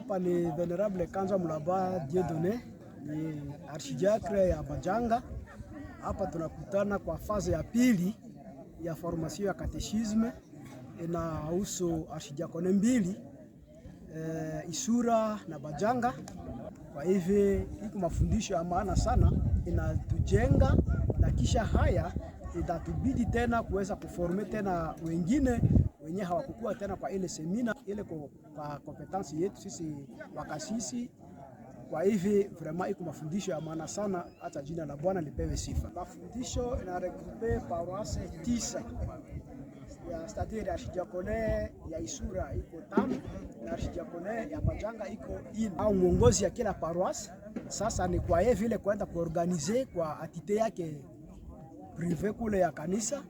Hapa ni Venerable Kanza Mulaba Dieudonné, ni archidiacre ya Bajanga. Hapa tunakutana kwa faze ya pili ya formation ya katechisme, inahusu archidiakone mbili, Isura na Bajanga. Kwa hivyo iko mafundisho ya maana sana, inatujenga na kisha haya itatubidi tena kuweza kuforme tena wengine wenye hawakukua tena kwa ile semina ile kwa kompetensi yetu sisi wakasisi. Kwa hivi vraiment iko mafundisho ya maana sana, hata jina la Bwana lipewe sifa. Mafundisho ina regroupe paroisse 10 ya c'est-à-dire archidiakone ya Isura iko 5 na archidiakone ya Bajanga iko 4 au mwongozi ya kila paroisse. Sasa ni kwa hivi vile kwenda kuorganize kwa atite yake privé kule ya kanisa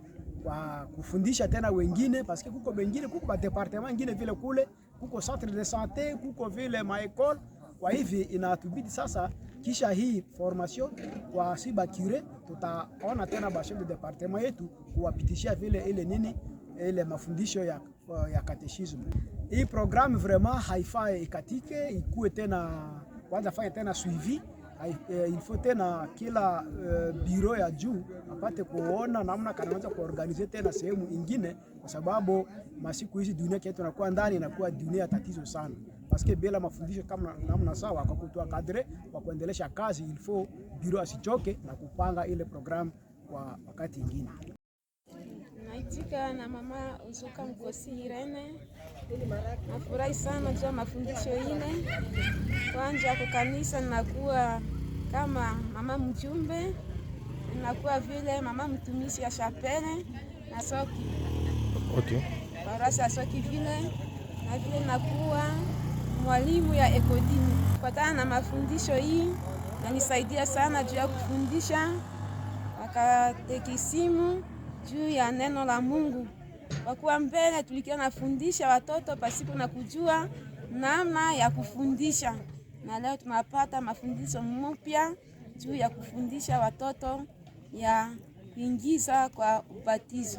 kwa kufundisha tena wengine, paske kuko wengine kuko ba departement wengine vile kule kuko centre de santé kuko vile ma école. Kwa hivi inatubidi sasa kisha hii formation kwa siba cure tutaona tena ba chef de département yetu kuwapitishia vile ile nini ile mafundisho ya katechisme. Hii programme vraiment haifai ikatike, ikue tena kwanza fanya tena suivi. Il faut tena kila bureau ya juu apate kuona namna kanaweza kuorganize tena sehemu ingine, kwa sababu masiku hizi dunia yetu inakuwa ndani inakuwa dunia tatizo sana. Paske bila mafundisho kama namna sawa kwa kutoa kadre kwa kuendelesha kazi, il faut bureau asichoke na kupanga ile program kwa wakati ingine. Naitika na mama Uzuka Mkosi Irene. Nafurahi sana jua mafundisho ine. Kwanza kwa kanisa ninakuwa kama mama mjumbe, ninakuwa vile mama mtumishi ya chapele na soki. Okay. Parasa soki vile na vile nakuwa mwalimu ya ekodini. Kupatana na mafundisho hii yanisaidia sana juu ya kufundisha wakatekisimu juu ya neno la Mungu. Kwa kuwa mbele tulikia nafundisha watoto pasipo na kujua namna ya kufundisha, na leo tunapata mafundisho mpya juu ya kufundisha watoto ya kuingiza kwa ubatizo.